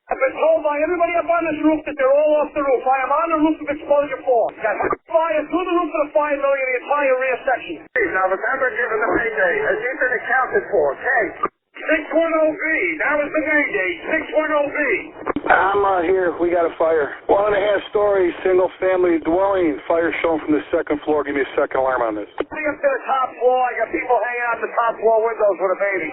I've been told by everybody up on this roof that they're all off the roof. I am on the roof of exposure 4. Got fire through the roof of the fire building in the entire rear section. Now remember, given the payday, has he been accounted for? Kate. 610B. That was the Mayday. 610B. I'm here. We got a fire. 1.5-story, single-family dwelling. Fire showing from the second floor. Give me a second alarm on this. Coming up to the top floor. I got people hanging out the top floor windows with a baby.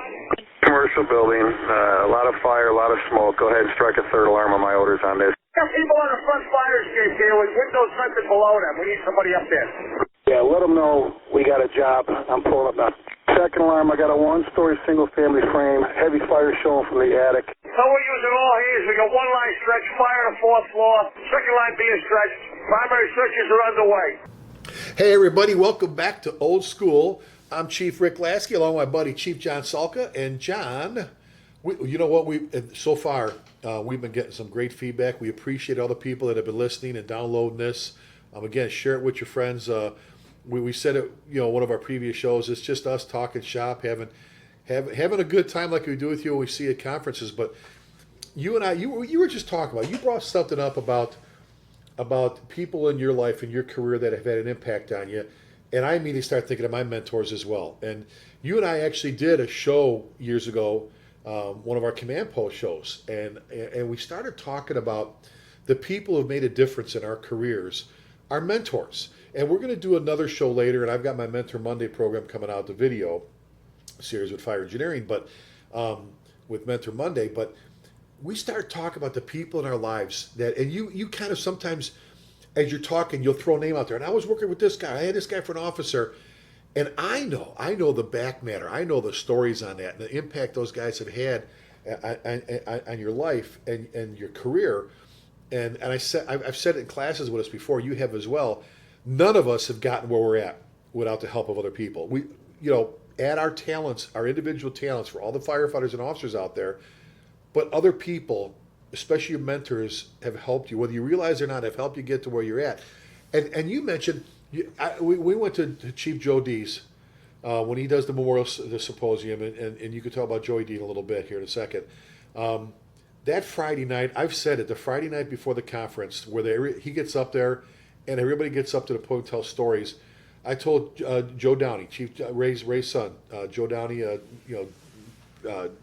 Commercial building. A lot of fire, a lot of smoke. Go ahead and strike a third alarm on my orders on this. Got people on the front fire escape here with windows vented below them. We need somebody up there. Yeah, let them know we got a job. I'm pulling up now. Second alarm, I got a 1-story single-family frame. Heavy fire showing from the attic. So we're using all hands. We got one line stretch, fire on the 4th floor. Second line being stretched. Primary searches are underway. Hey everybody, welcome back to Old School. I'm Chief Rick Lasky along with my buddy Chief John Salka. And John, you know what, so far we've been getting some great feedback. We appreciate all the people that have been listening and downloading this. Again, share it with your friends. We said it, one of our previous shows. It's just us talking shop, having a good time like we do with you when we see at conferences. But you and I, you were just talking about. You brought something up about people in your life and your career that have had an impact on you, and I immediately started thinking of my mentors as well. And you and I actually did a show years ago, one of our command post shows, and we started talking about the people who have made a difference in our careers, our mentors. And we're going to do another show later, and I've got my Mentor Monday program coming out, the video series with Fire Engineering, but with Mentor Monday. But we start talking about the people in our lives that, and you kind of sometimes, as you're talking, you'll throw a name out there. And I was working with this guy. I had this guy for an officer, and I know the back matter. I know the stories on that and the impact those guys have had on your life and your career. And I've said it in classes with us before. You have as well. None of us have gotten where we're at without the help of other people. We, add our talents, our individual talents for all the firefighters and officers out there, but other people, especially your mentors, have helped you, whether you realize it or not, have helped you get to where you're at. And you mentioned, we went to Chief Joe D's when he does the Memorial the Symposium, and you can talk about Joey D in a little bit here in a second. That Friday night, I've said it, the Friday night before the conference, where he gets up there, and everybody gets up to the podium and tells stories. I told Joe Downey, Chief Ray's son, Joe Downey,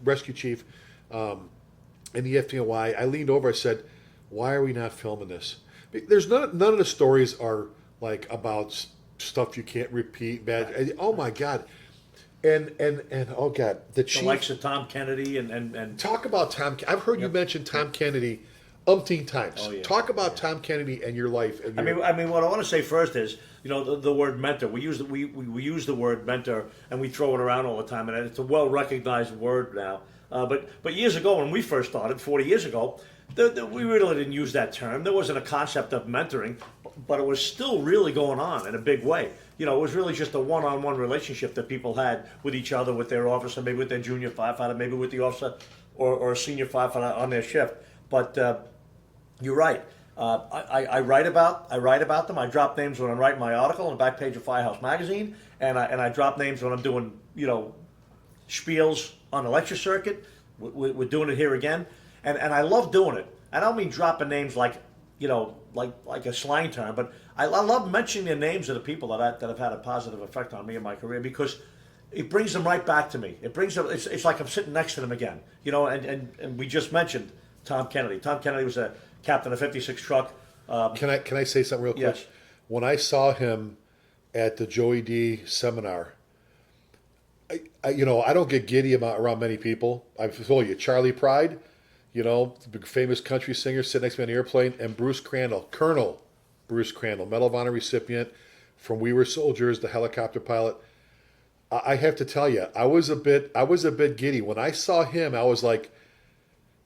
rescue chief in the FDNY. I leaned over. I said, "Why are we not filming this?" There's none of the stories are like about stuff you can't repeat. Bad. Oh my God. And oh God, the chief. The likes of Tom Kennedy and talk about Tom. I've heard you mention Tom Kennedy umpteen times. Oh, yeah. Talk about Tom Kennedy and your life. And I mean, what I want to say first is, the word mentor. We use the word mentor, and we throw it around all the time, and it's a well recognized word now. But years ago, when we first started, 40 years ago, we really didn't use that term. There wasn't a concept of mentoring, but it was still really going on in a big way. It was really just a one-on-one relationship that people had with each other, with their officer, maybe with their junior firefighter, maybe with the officer or a senior firefighter on their shift. But you're right. I write about them. I drop names when I'm writing my article on the back page of Firehouse Magazine, and I drop names when I'm doing spiels on the lecture circuit. We're doing it here again, and I love doing it. I don't mean dropping names like a slang term, but I love mentioning the names of the people that have had a positive effect on me in my career, because it brings them right back to me. It brings them. It's like I'm sitting next to them again. And we just mentioned Tom Kennedy. Tom Kennedy was a captain of 56 truck. Can I say something real quick? Yes. When I saw him at the Joey D seminar, I don't get giddy around many people. I've told you, Charlie Pride, the big famous country singer, sitting next to me on the airplane, and Bruce Crandall, Colonel Bruce Crandall, Medal of Honor recipient from We Were Soldiers, the helicopter pilot. I have to tell you, I was a bit giddy when I saw him. I was like,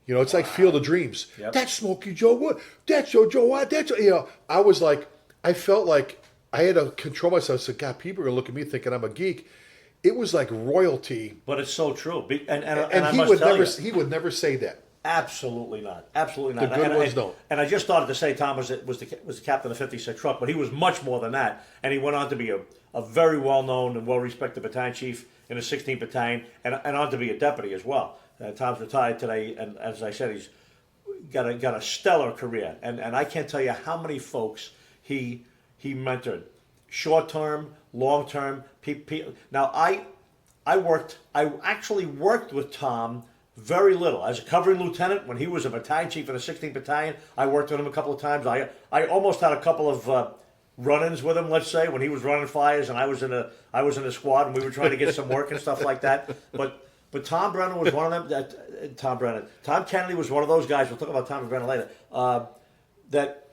it's like Field of Dreams. Yep. That's Smokey Joe Wood. That's Joe Watt. That's I was like, I felt like I had to control myself. I said, God, people are gonna look at me thinking I'm a geek. It was like royalty. But it's so true. And He would never say that. Absolutely not. Absolutely not. The good ones don't. And I just started to say Tom was the captain of 56 truck, but he was much more than that. And he went on to be a very well-known and well-respected battalion chief in the 16th Battalion, and on to be a deputy as well. Tom's retired today, and as I said, he's got a stellar career, and I can't tell you how many folks he mentored, short term, long term. Now I actually worked with Tom very little as a covering lieutenant when he was a battalion chief in the 16th Battalion. I worked with him a couple of times. I almost had a couple of run-ins with him. Let's say when he was running fires and I was in a squad and we were trying to get some work and stuff like that. But Tom Brennan was one of them. Tom Kennedy was one of those guys. We'll talk about Tom Brennan later. That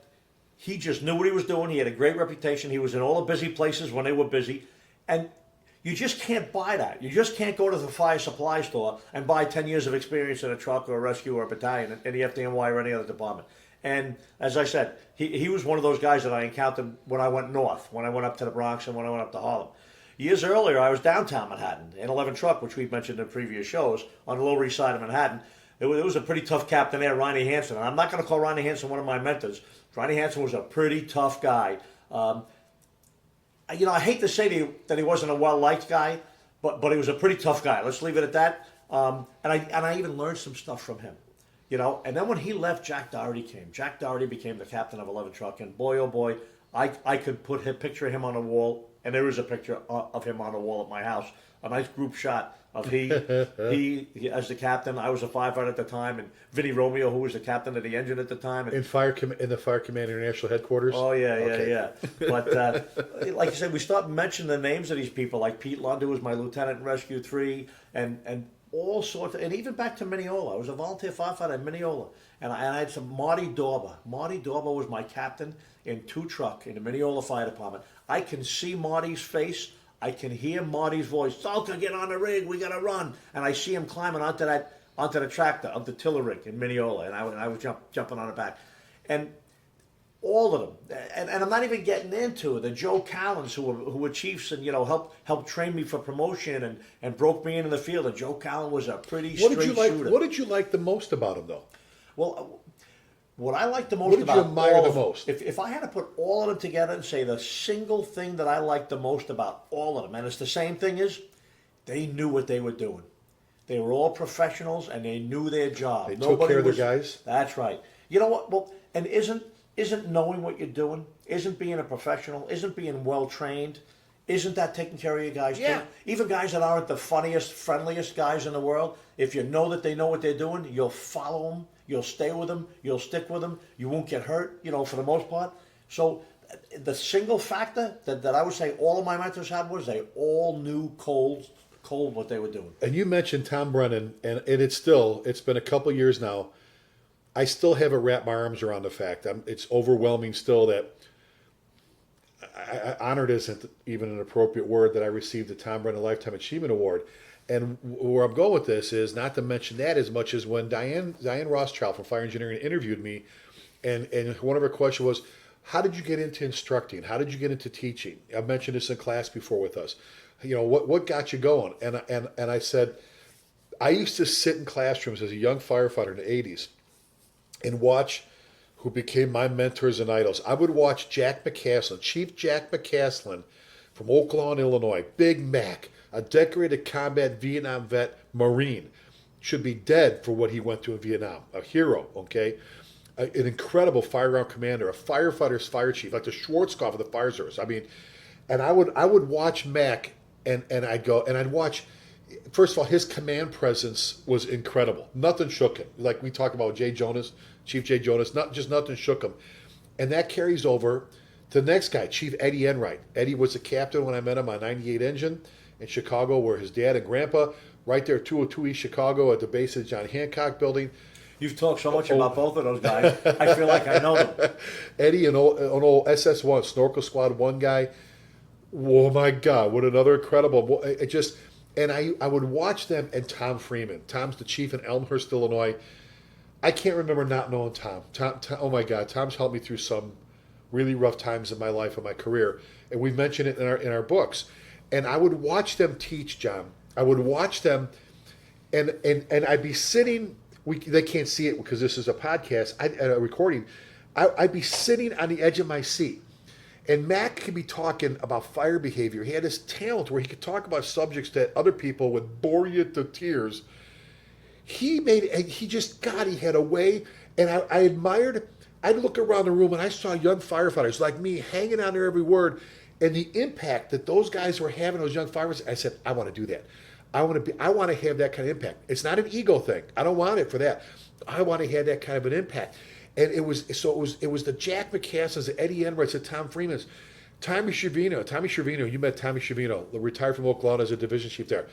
he just knew what he was doing. He had a great reputation. He was in all the busy places when they were busy, and you just can't buy that. You just can't go to the fire supply store and buy 10 years of experience in a truck or a rescue or a battalion in the FDNY or any other department. And as I said, he was one of those guys that I encountered when I went north, when I went up to the Bronx and when I went up to Harlem. Years earlier, I was downtown Manhattan in 11 Truck, which we've mentioned in previous shows, on the Lower East Side of Manhattan. It was a pretty tough captain there, Ronnie Hansen. And I'm not going to call Ronnie Hansen one of my mentors. Ronnie Hansen was a pretty tough guy. I hate to say that he wasn't a well-liked guy, but he was a pretty tough guy. Let's leave it at that. And I even learned some stuff from him. And then when he left, Jack Doherty came. Jack Doherty became the captain of 11 Truck, and boy, oh boy, I could put a picture of him on a wall, and there is a picture of him on a wall at my house, a nice group shot of he as the captain. I was a firefighter at the time, and Vinnie Romeo, who was the captain of the engine at the time. And, in the Fire Command International Headquarters? Oh, yeah. But like I said, we start mentioning the names of these people, like Pete Lund, who was my lieutenant in Rescue 3, and all sorts, and even back to Mineola. I was a volunteer firefighter in Mineola, and I had some Marty Dauber. Marty Dauber was my captain in 2 Truck in the Mineola Fire Department. I can see Marty's face. I can hear Marty's voice. Salka, get on the rig. We gotta run. And I see him climbing onto the tractor of the tiller rig in Mineola, and I was jumping on the back, and all of them. And I'm not even getting into the Joe Callens who were chiefs and helped train me for promotion and broke me into the field. And Joe Callen was a pretty straight shooter. What did you like the most about him, though? Well, what I like the most What did about you admire all the of them, most? if I had to put all of them together and say the single thing that I liked the most about all of them, and it's the same thing, is they knew what they were doing. They were all professionals and they knew their job. They took care of their guys. That's right. You know what? Well, and isn't knowing what you're doing, isn't being a professional, isn't being well trained, isn't that taking care of your guys too? Even guys that aren't the funniest, friendliest guys in the world, if you know that they know what they're doing, you'll follow them, you'll stay with them, you'll stick with them, you won't get hurt, for the most part. So the single factor that I would say all of my mentors had was they all knew cold what they were doing. And you mentioned Tom Brennan, and it's been a couple years now. I still haven't wrapped my arms around the fact. It's overwhelming still that honored isn't even an appropriate word, that I received the Tom Brennan Lifetime Achievement Award. And where I'm going with this is not to mention that as much as when Diane Rothschild from Fire Engineering interviewed me, and one of her questions was, how did you get into instructing? How did you get into teaching? I've mentioned this in class before with us. What got you going? And I said, I used to sit in classrooms as a young firefighter in the 80s and watch who became my mentors and idols. I would watch Jack McCaslin, Chief Jack McCaslin from Oak Lawn, Illinois, Big Mac, a decorated combat Vietnam vet Marine, should be dead for what he went through in Vietnam, a hero, okay? An incredible fireground commander, a firefighter's fire chief, like the Schwarzkopf of the fire service. I mean, and I would watch Mac, and I'd watch. First of all, his command presence was incredible. Nothing shook him. Like we talked about Jay Jonas, Chief Jay Jonas, nothing shook him. And that carries over to the next guy, Chief Eddie Enright. Eddie was the captain when I met him on 98 Engine in Chicago, where his dad and grandpa, right there, 202 East Chicago, at the base of the John Hancock building. You've talked so much about both of those guys. I feel like I know them. Eddie, an old SS-1, Snorkel Squad 1 guy. Oh my God, what another incredible. And I would watch them, and Tom Freeman. Tom's the chief in Elmhurst, Illinois. I can't remember not knowing Tom. Tom. Oh my God, Tom's helped me through some really rough times in my life and my career. And we've mentioned it in our books. And I would watch them teach, John. I would watch them, and I'd be sitting. They can't see it because this is a podcast, a recording. I'd be sitting on the edge of my seat. And Mac could be talking about fire behavior. He had this talent where he could talk about subjects that other people would bore you to tears. he just, God, he had a way, and I admired, I'd look around the room and I saw young firefighters like me hanging on their every word, and the impact that those guys were having, those young firefighters. I said, I want to do that. I want to have that kind of impact. It's not an ego thing. I don't want it for that. I want to have that kind of an impact. And it was the Jack McCassins, the Eddie Enrights, the Tom Freemans, Tommy Schiavino, you met Tommy Schiavino, retired from Oklahoma as a division chief there.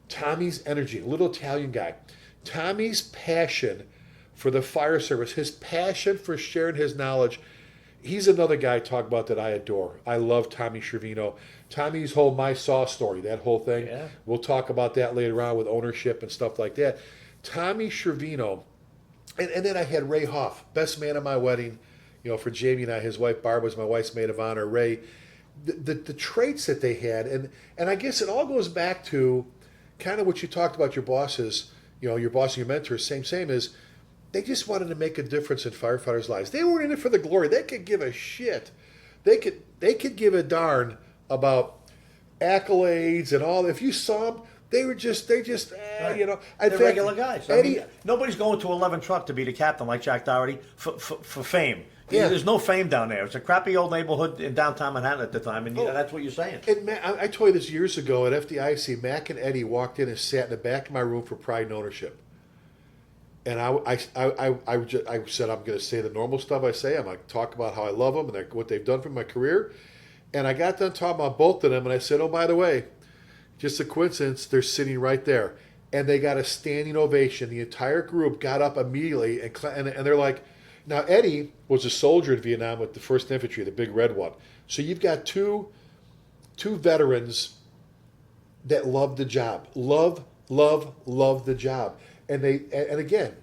Tommy's energy, little Italian guy. Tommy's passion for the fire service, his passion for sharing his knowledge. He's another guy I talk about that I adore. I love Tommy Schiavino. Tommy's whole My Saw story, that whole thing. Yeah. We'll talk about that later on with ownership and stuff like that. Tommy Schiavino, and then I had Ray Hoff, best man at my wedding. For Jamie and I, his wife Barb was my wife's maid of honor. Ray, the traits that they had, and I guess it all goes back to kind of what you talked about your bosses, your boss and your mentors, same is they just wanted to make a difference in firefighters' lives. They weren't in it for the glory. They could give a shit. They could give a darn about accolades and all. If you saw them, they're regular guys. Nobody's going to 11 truck to be the captain like Jack Doherty for fame. Yeah. There's no fame down there. It's a crappy old neighborhood in downtown Manhattan at the time, and that's what you're saying. And I told you this years ago at FDIC. Mac and Eddie walked in and sat in the back of my room for pride and ownership. And I said, I'm going to say the normal stuff I say. I'm going to talk about how I love them and what they've done for my career. And I got done talking about both of them, and I said, oh, by the way, just a coincidence, they're sitting right there. And they got a standing ovation. The entire group got up immediately, and they're like, now, Eddie was a soldier in Vietnam with the 1st Infantry, the big red one. So you've got two veterans that love the job. Love the job. And again,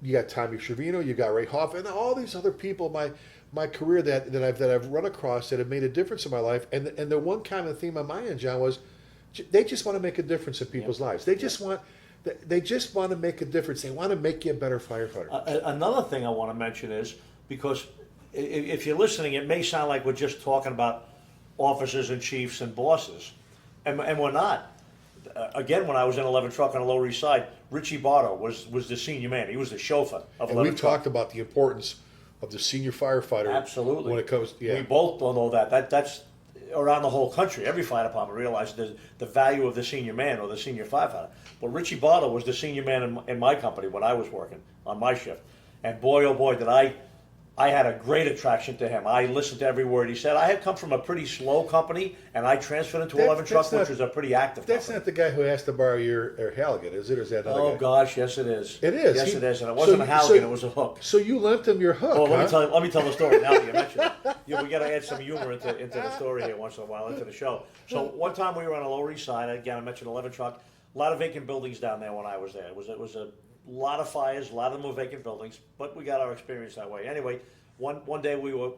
you got Tommy Schiavino, you got Ray Hoff, and all these other people in my career that I've run across that have made a difference in my life. And the one common theme on my end, John, was they just want to make a difference in people's lives. They just want to make a difference. They want to make you a better firefighter. Another thing I want to mention is, because if you're listening, it may sound like we're just talking about officers and chiefs and bosses, and we're not. Again, when I was in 11 truck on the Lower East Side, Richie Barto was the senior man. He was the chauffeur of 11 and we've truck. talked about the importance of the senior firefighter. Absolutely. When it comes, We both know that. That's around the whole country. Every fire department realizes the value of the senior man or the senior firefighter. But Richie Barto was the senior man in my company when I was working on my shift. And boy, oh boy, did I had a great attraction to him. I listened to every word he said. I had come from a pretty slow company, and I transferred into 11 truck, which was a pretty active That's company. not the guy who asked to borrow your Halligan, is it? Or is that another guy? Oh gosh, yes it is. It is. Yes, it is, and it wasn't a Halligan; it was a hook. So you lent him your hook. Oh, huh? let me tell the story now that you mentioned it. We got to add some humor into the story here once in a while, into the show. So one time we were on the Lower East Side. Again, I mentioned 11 truck. A lot of vacant buildings down there when I was there. It was a lot of fires. A lot of them were vacant buildings, but we got our experience that way. Anyway, one day we were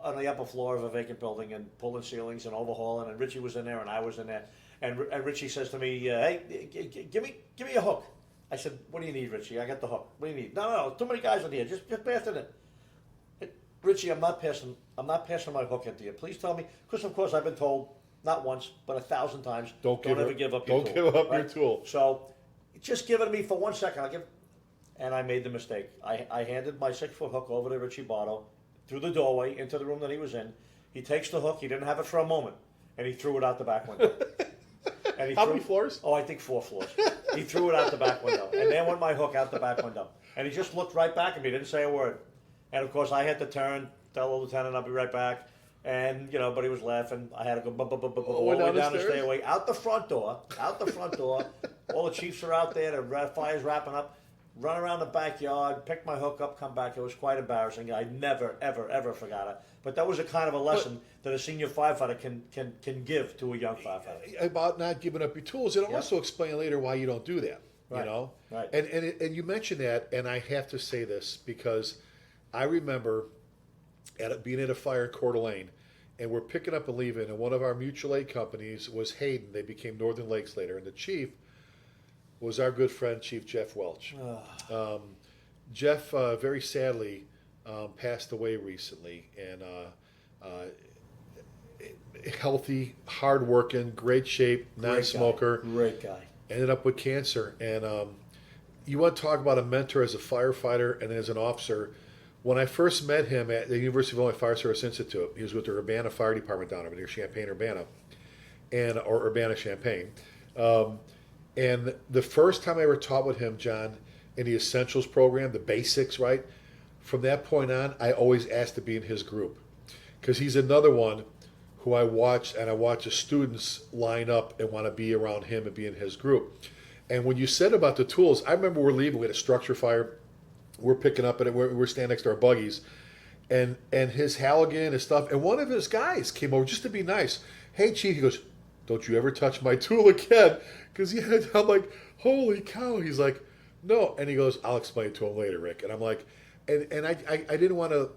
on the upper floor of a vacant building and pulling ceilings and overhauling, and Richie was in there and I was in there. And Richie says to me, "Hey, give me a hook." I said, "What do you need, Richie? I got the hook. What do you need?" No, too many guys in here. Just pass it in. Richie, I'm not passing my hook into you. Please tell me, because of course I've been told not once but 1,000 times, don't ever give up your tool. Don't give up your tool. So just give it to me for 1 second. And I made the mistake. I handed my 6-foot hook over to Richie Barto through the doorway into the room that he was in. He takes the hook. He didn't have it for a moment, and he threw it out the back window. And How many floors? Oh, I think 4 floors. He threw it out the back window, and there went my hook out the back window. And he just looked right back at me, didn't say a word. And of course, I had to turn, tell the lieutenant I'll be right back. And but he was laughing. I had to go all the way down the stairway, out the front door. All the chiefs are out there. The fire's wrapping up. Run around the backyard, pick my hook up, come back. It was quite embarrassing. I never, ever, ever forgot it. But that was a kind of a lesson that a senior firefighter can give to a young firefighter. About not giving up your tools. It'll also explain later why you don't do that. Right. Right. And you mentioned that, and I have to say this because I remember being at a fire in Coeur d'Alene, and we're picking up and leaving, and one of our mutual aid companies was Hayden. They became Northern Lakes later, and the chief was our good friend, Chief Jeff Welch. Jeff, very sadly, passed away recently, and healthy, hardworking, great shape, non-smoker. Great guy. Ended up with cancer, and you want to talk about a mentor as a firefighter and as an officer. When I first met him at the University of Illinois Fire Service Institute, he was with the Urbana Fire Department down over near Champaign-Urbana, or Urbana-Champaign. And the first time I ever taught with him, John, in the Essentials program, the basics, right? From that point on, I always asked to be in his group. Because he's another one who I watch, and I watch the students line up and want to be around him and be in his group. And when you said about the tools, I remember we're leaving, we had a structure fire. We're picking up at it, we're standing next to our buggies. And his Halligan, his stuff, and one of his guys came over just to be nice. Hey, Chief, he goes, don't you ever touch my tool again. Because I'm like, holy cow. He's like, no. And he goes, I'll explain it to him later, Rick. And I'm like, and I didn't want to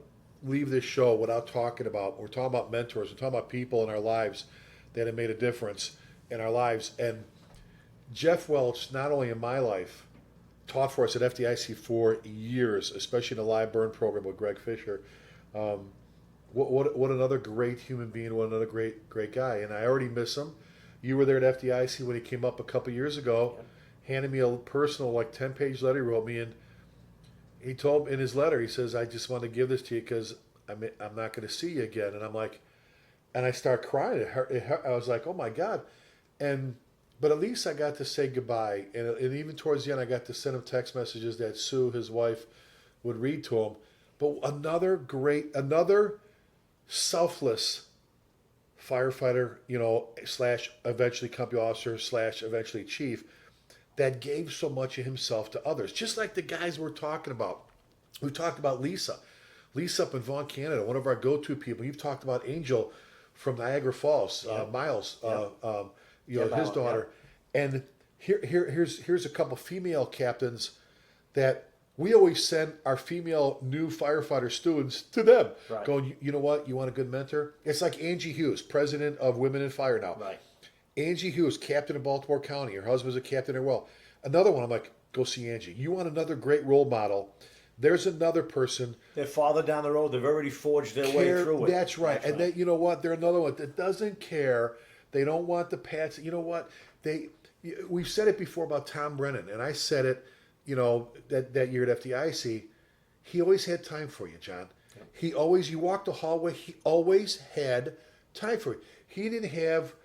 leave this show without talking about, we're talking about mentors, we're talking about people in our lives that have made a difference in our lives. And Jeff Welch, not only in my life, taught for us at FDIC for years, especially in the live burn program with Greg Fisher. What another great human being, what another great guy. And I already miss him. You were there at FDIC when he came up a couple years ago, handed me a personal 10-page letter he wrote me, and he told in his letter, he says, I just want to give this to you because I'm not going to see you again. And I'm like, and I start crying. I was like, oh my God. But at least I got to say goodbye. And even towards the end, I got to send him text messages that Sue, his wife, would read to him. But another selfless firefighter, / eventually company officer / eventually chief, that gave so much of himself to others. Just like the guys we're talking about. We talked about Lisa. Lisa up in Vaughan, Canada, one of our go-to people. You've talked about Angel from Niagara Falls, Miles, his daughter. And here's a couple female captains that we always send our female new firefighter students to them. Right. Going, you know what? You want a good mentor? It's like Angie Hughes, president of Women in Fire now. Right. Angie Hughes, captain of Baltimore County. Her husband's a captain as well. Another one, I'm like, go see Angie. You want another great role model? There's another person. They're farther down the road. They've already forged their way through it. That's right. That's right. You know what? They're another one that doesn't care. They don't want the pats. You know what? We've said it before about Tom Brennan, and I said it, that year at FDIC. He always had time for you, John. Yeah. You walked the hallway, he always had time for you. He didn't have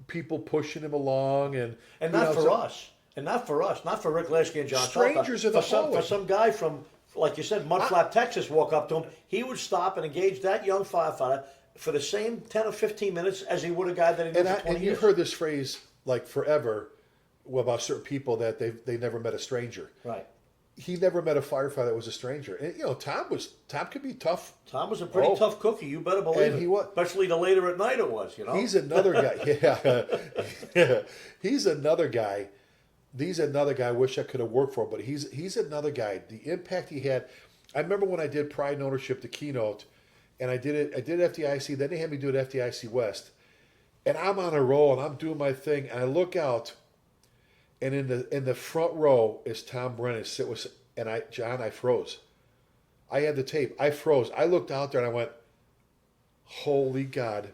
people pushing him along and not for us. And not for us, not for Rick Lasky and John strangers Salka. in the hallway. For some guy from, like you said, Mudflat, Texas, walk up to him, he would stop and engage that young firefighter for the same 10 or 15 minutes as he would a guy that he knew for 20 years. You've heard this phrase forever about certain people that they never met a stranger. Right. He never met a firefighter that was a stranger. And Tom could be tough. Tom was a pretty tough cookie, you better believe it. He was, especially the later at night it was, He's another guy. Yeah. He's another guy. He's another guy I wish I could have worked for, but he's another guy. The impact he had. I remember when I did Pride and Ownership, the keynote, and I did FDIC, then they had me do it FDIC West. And I'm on a roll and I'm doing my thing, and I look out, and in the front row is Tom Brennan I froze. I had the tape. I froze. I looked out there and I went, holy God,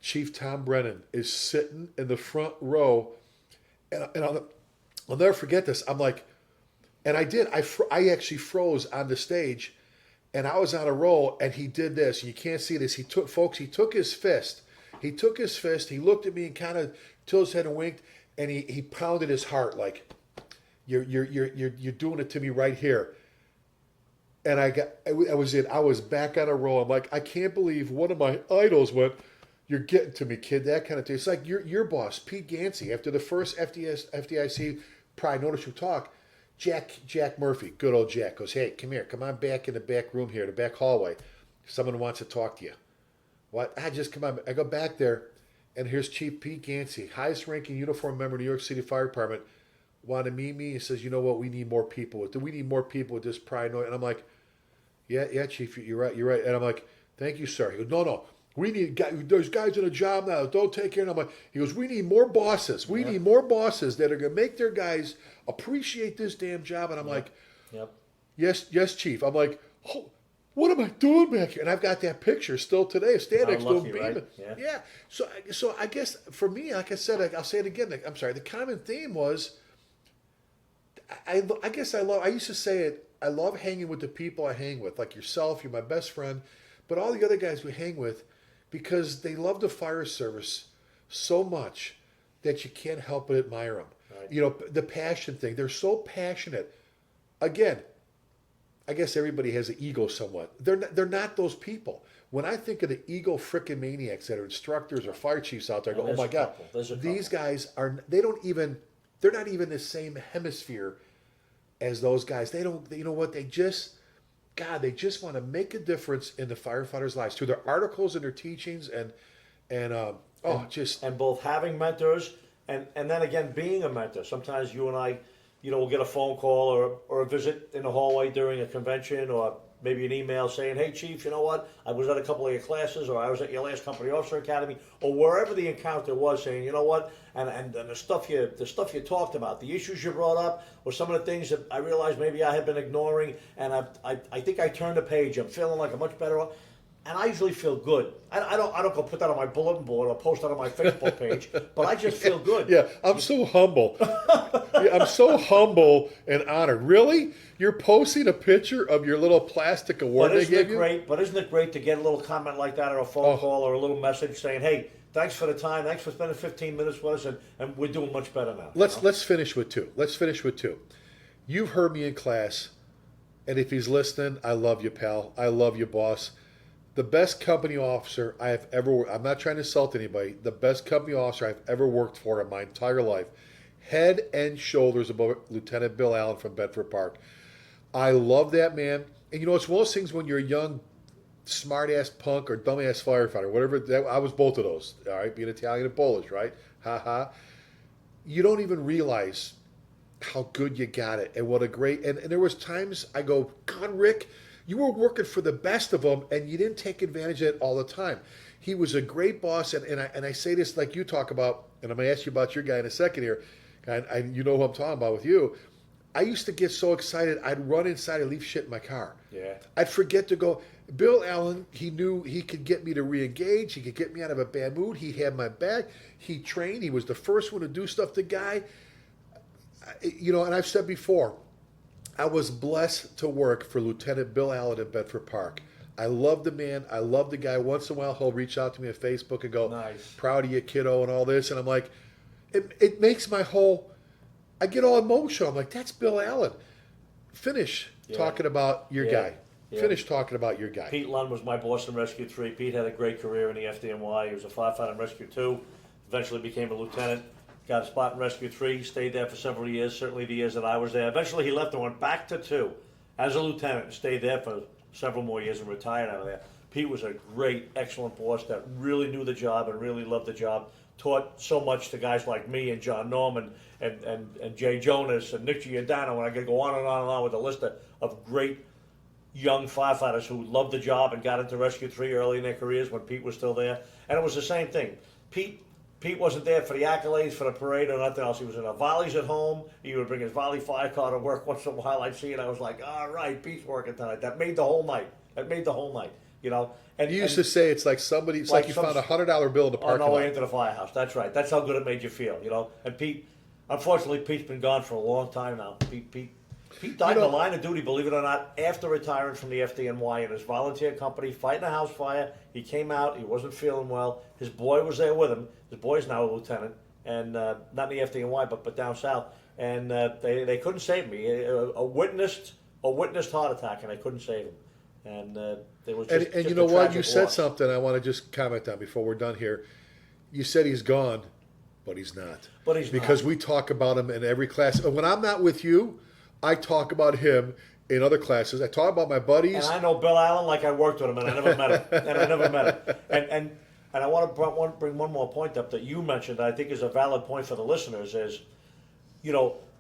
Chief Tom Brennan is sitting in the front row, and I'll never forget this. I'm like, and I did. I actually froze on the stage, and I was on a roll, and he did this. You can't see this. He took his fist. He looked at me and kind of tilted his head and winked, and he pounded his heart like, you're doing it to me right here. And I was back on a roll. I'm like, I can't believe one of my idols went, you're getting to me, kid, that kind of thing. It's like your boss, Pete Gansey, after the first FDIC Pride and Ownership talk, Jack Murphy, good old Jack, goes, hey, come on back in the back room here, the back hallway. Someone wants to talk to you. What? Just come on. I go back there, and here's Chief Pete Gansey, highest ranking uniform member of the New York City Fire Department, wanted to meet me. He says, you know what, we need more people. We need more people with this Pride. And I'm like, yeah, Chief, you're right. And I'm like, thank you, sir. He goes, no. We need there's guys in a job now. Don't take care. And I'm like, he goes, we need more bosses. We need more bosses that are going to make their guys appreciate this damn job. And I'm like, yes, Chief. I'm like, oh, what am I doing back here? And I've got that picture still today. Stand next to him beaming. Right? Yeah. So I guess for me, like I said, I'll say it again. I'm sorry. The common theme was I guess I used to say it, I love hanging with the people I hang with, like yourself, you're my best friend, but all the other guys we hang with, because they love the fire service so much that you can't help but admire them. Right. You know, the passion thing, they're so passionate. Again, I guess everybody has an ego somewhat. They're not those people. When I think of the ego frickin' maniacs that are instructors or fire chiefs out there, I go, oh my God, these guys they're not even the same hemisphere as those guys. They don't, you know what, they just want to make a difference in the firefighters' lives through their articles and their teachings and both having mentors and then again being a mentor. Sometimes you and I, we'll get a phone call or a visit in the hallway during a convention or maybe an email saying, hey Chief, you know what, I was at a couple of your classes or I was at your last company officer academy or wherever the encounter was, saying, you know what, and the stuff you talked about, the issues you brought up or some of the things that I realized maybe I had been ignoring, and I think I turned a page. I'm feeling like a much better off. And I usually feel good. I don't go put that on my bulletin board or post that on my Facebook page, but I just feel good. Yeah, I'm so humble. I'm so humble and honored. Really? You're posting a picture of your little plastic award they gave you? But isn't it great to get a little comment like that or a phone call or a little message saying, hey, thanks for the time, thanks for spending 15 minutes with us, and we're doing much better now. Let's finish with two. You've heard me in class, and if he's listening, I love you, pal. I love you, boss. The best company officer I have ever, I'm not trying to insult anybody, the best company officer I've ever worked for in my entire life, head and shoulders above Lieutenant Bill Allen from Bedford Park. I love that man. And it's one of those things when you're a young, smart-ass punk or dumb-ass firefighter, whatever, I was both of those, all right, being Italian and Polish, right? Ha-ha. You don't even realize how good you got it and what a great, and there was times I go, God, Rick, you were working for the best of them, and you didn't take advantage of it all the time. He was a great boss, and I say this like you talk about, and I'm going to ask you about your guy in a second here. You know who I'm talking about with you. I used to get so excited, I'd run inside and leave shit in my car. Yeah. I'd forget to go. Bill Allen, he knew he could get me to re-engage. He could get me out of a bad mood. He had my back. He trained. He was the first one to do stuff. The guy, and I've said before, I was blessed to work for Lieutenant Bill Allen in Bedford Park. I love the man. I love the guy. Once in a while, he'll reach out to me on Facebook and go, nice, proud of you, kiddo, and all this. And I'm like, it makes my whole, I get all emotional. I'm like, that's Bill Allen. Finish talking about your guy. Yeah. Finish talking about your guy. Pete Lund was my boss in Rescue 3. Pete had a great career in the FDNY. He was a firefighter in Rescue 2. Eventually became a lieutenant. Got a spot in Rescue 3, stayed there for several years, certainly the years that I was there. Eventually he left and went back to 2 as a lieutenant, stayed there for several more years and retired out of there. Pete was a great, excellent boss that really knew the job and really loved the job. Taught so much to guys like me and John Norman and Jay Jonas and Nick Giordano, and I could go on and on and on with a list of great young firefighters who loved the job and got into Rescue 3 early in their careers when Pete was still there. And it was the same thing. Pete wasn't there for the accolades, for the parade, or nothing else. He was in a volleys at home. He would bring his volley fire car to work once in a while. I'd see it. I was like, all right, Pete's working tonight. That made the whole night. And you used to say it's like somebody, it's like you found $100 bill in the parking lot. On the way into the firehouse. That's right. That's how good it made you feel, And Pete, unfortunately, Pete's been gone for a long time now. Pete died in the line of duty, believe it or not, after retiring from the FDNY in his volunteer company, fighting a house fire. He came out. He wasn't feeling well. His boy was there with him. His boy's now a lieutenant, and not in the FDNY, but down south. And they couldn't save me. A witnessed heart attack, and they couldn't save him. And it was just, and just you know a what? tragic You said loss. something I want to just comment on before we're done here. You said he's gone, but he's not. Because we talk about him in every class. When I'm not with you, I talk about him in other classes. I talk about my buddies. And I know Bill Allen like I worked with him, and I never met him. And I want to bring one more point up that you mentioned that I think is a valid point for the listeners is,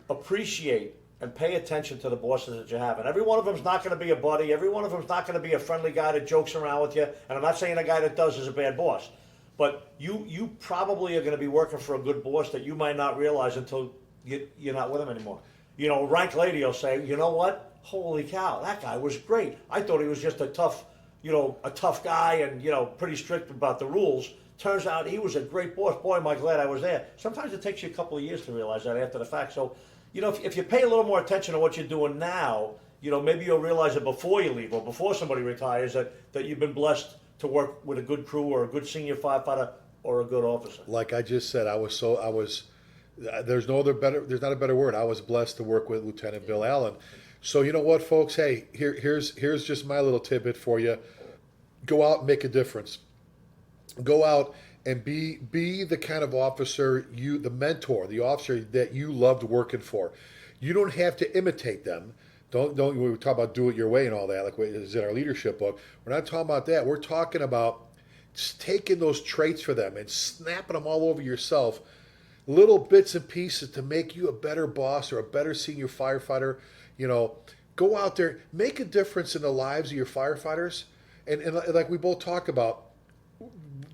appreciate and pay attention to the bosses that you have. And every one of them's not going to be a buddy. Every one of them's not going to be a friendly guy that jokes around with you. And I'm not saying a guy that does is a bad boss. But you probably are going to be working for a good boss that you might not realize until you're not with him anymore. Rank lady will say, you know what? Holy cow, that guy was great. I thought he was just a tough guy and, pretty strict about the rules. Turns out he was a great boss. Boy, am I glad I was there. Sometimes it takes you a couple of years to realize that after the fact. So, you know, if you pay a little more attention to what you're doing now, you know, maybe you'll realize it before you leave or before somebody retires that you've been blessed to work with a good crew or a good senior firefighter or a good officer. Like I just said, there's not a better word. I was blessed to work with Lieutenant Bill Allen. So you know what, folks? Hey, here's just my little tidbit for you. Go out and make a difference. Go out and be the kind of officer, the mentor, the officer that you loved working for. You don't have to imitate them. Don't we talk about do it your way and all that, like is in our leadership book. We're not talking about that. We're talking about just taking those traits for them and snapping them all over yourself. Little bits and pieces to make you a better boss or a better senior firefighter. You know, go out there, make a difference in the lives of your firefighters. And like we both talked about,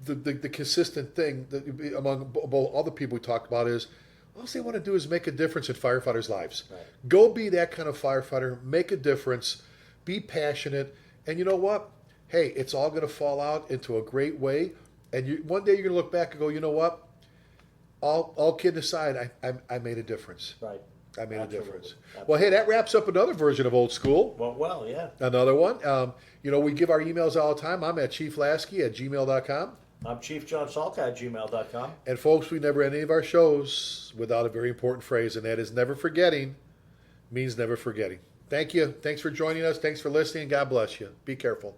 the consistent thing that among all the people we talked about is all they want to do is make a difference in firefighters' lives. Right. Go be that kind of firefighter, make a difference, be passionate, and you know what? Hey, it's all going to fall out into a great way. And one day you're going to look back and go, you know what? All kidding aside, I made a difference. Right. I made Absolutely. a difference. Absolutely. Well, hey, that wraps up another version of Old School. Well, yeah. Another one. You know, we give our emails all the time. I'm at chieflasky@gmail.com. I'm Chief John Salka at gmail.com. And folks, we never end any of our shows without a very important phrase, and that is never forgetting means never forgetting. Thank you. Thanks for joining us. Thanks for listening. God bless you. Be careful.